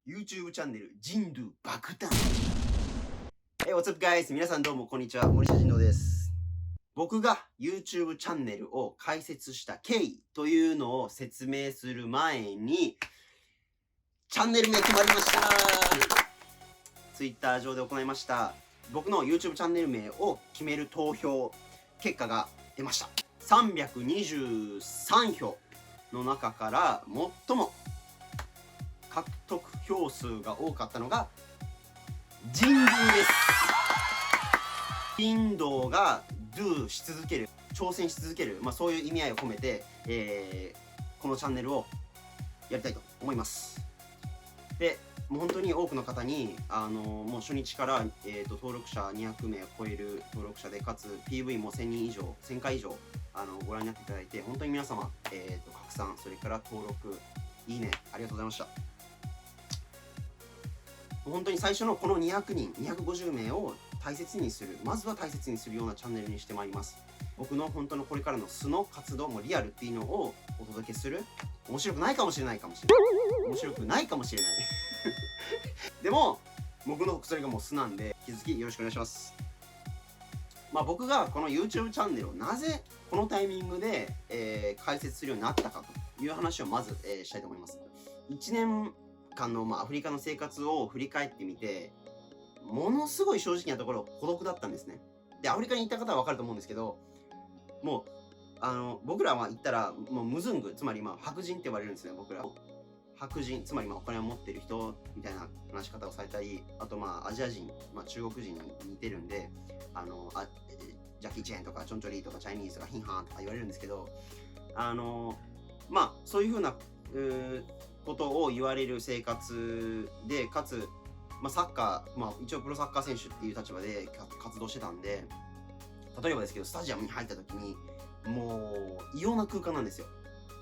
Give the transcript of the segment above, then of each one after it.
YouTube チャンネル人類爆弾。What's up guys? 皆さんどうもこんにちは。森下人道です。僕が YouTube チャンネルを開設した経緯というのを説明する前に、チャンネル名決まりました。Twitter 上で行いました僕の YouTube チャンネル名を決める投票結果が出ました。323票の中から最も獲得票数が多かったのが人道です。人道が Do し続ける、挑戦し続ける、そういう意味合いを込めて、このチャンネルをやりたいと思います。で、もう本当に多くの方にもう初日から、登録者200名を超える登録者で、かつ PV も1000人以上、1000回以上ご覧になっていただいて、本当に皆様、拡散、それから登録、いいね、ありがとうございました。本当に最初のこの200人、250名を大切にする、まずは大切にするようなチャンネルにしてまいります。僕の本当のこれからの素の活動もリアルっていうのをお届けする。面白くないかもしれない面白くないかもしれないでも僕のそれがもう素なんで、引き続きよろしくお願いします。僕がこの YouTube チャンネルをなぜこのタイミングで、開設するようになったかという話をまず、したいと思います。1年間の、アフリカの生活を振り返ってみて、ものすごい正直なところ孤独だったんですね。で、アフリカに行った方は分かると思うんですけど、もう僕らは行ったらもうムズング、つまり白人って呼ばれるんですね。僕ら白人、つまりお金を持ってる人みたいな話し方をされたり、あとアジア人、中国人に似てるんで、ジャッキー・チェーンとかチョンチョリーとかチャイニーズとかヒンハンとか言われるんですけど、そういう風なことを言われる生活で、かつサッカー、一応プロサッカー選手っていう立場で活動してたんで、例えばですけどスタジアムに入った時にもう異様な空間なんですよ。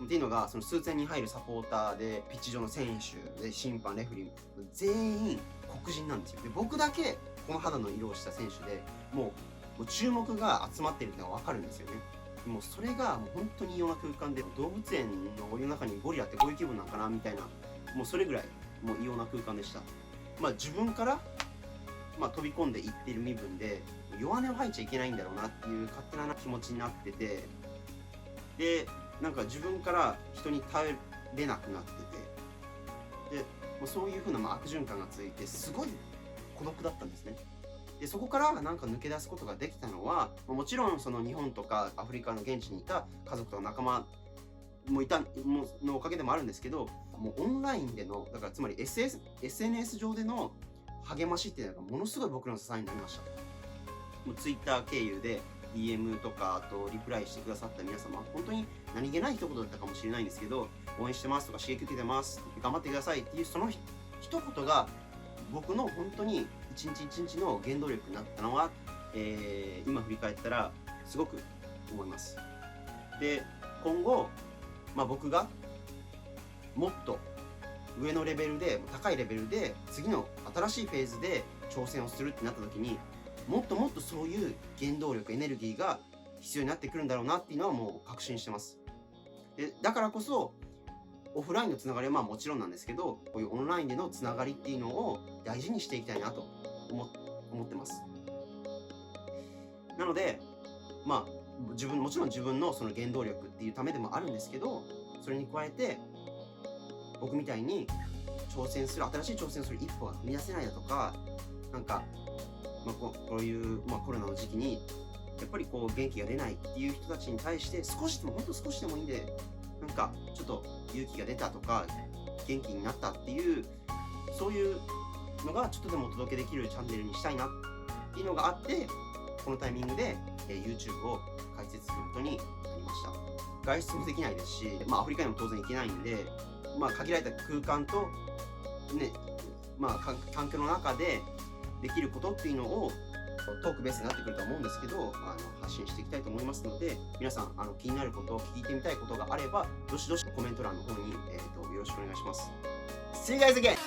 っていうのが、その数千人入るサポーターで、ピッチ上の選手で、審判、レフェリー全員黒人なんですよ。で、僕だけこの肌の色をした選手で、もう注目が集まってるっていうのが分かるんですよね。もうそれがもう本当に異様な空間で、動物園の森の中にゴリラってこういう気分なんかなみたいな、もうそれぐらいもう異様な空間でした。自分から飛び込んでいってる身分で、弱音を吐いちゃいけないんだろうなっていう勝手な気持ちになってて、でなんか自分から人に頼れなくなってて、でそういう風な悪循環が続いて、すごい孤独だったんですね。でそこからなんか抜け出すことができたのは、もちろんその日本とかアフリカの現地にいた家族とか仲間もいたのおかげでもあるんですけど、もうオンラインでの、だからつまり SNS 上での励ましっていうのがものすごい僕の支えになりました。もう Twitter 経由で DM とか、あとリプライしてくださった皆様、本当に何気ない一言だったかもしれないんですけど、応援してますとか、刺激受けてます、頑張ってくださいっていうその一言が僕の本当に一日一日の原動力になったのは、今振り返ったらすごく思います。で、今後、僕がもっと上のレベルで、高いレベルで次の新しいフェーズで挑戦をするってなった時に、もっともっとそういう原動力、エネルギーが必要になってくるんだろうなっていうのはもう確信してます。で、だからこそオフラインのつながりはもちろんなんですけど、こういうオンラインでのつながりっていうのを大事にしていきたいなと思ってます。なのでもちろん自分のその原動力っていうためでもあるんですけど、それに加えて僕みたいに新しい挑戦する一歩が踏み出せないだとか、こういうコロナの時期にやっぱり元気が出ないっていう人たちに対して、少しでもいいんで、ちょっと勇気が出たとか元気になったっていう、そういうのがちょっとでもお届けできるチャンネルにしたいなっていうのがあって、このタイミングで YouTube を開設することになりました。外出もできないですし、アフリカにも当然行けないんで、限られた空間とね、環境の中でできることっていうのをトークベースになってくると思うんですけど、発信していきたいと思いますので、皆さん気になること、聞いてみたいことがあれば、どしどしコメント欄の方に、よろしくお願いします。See you guys again!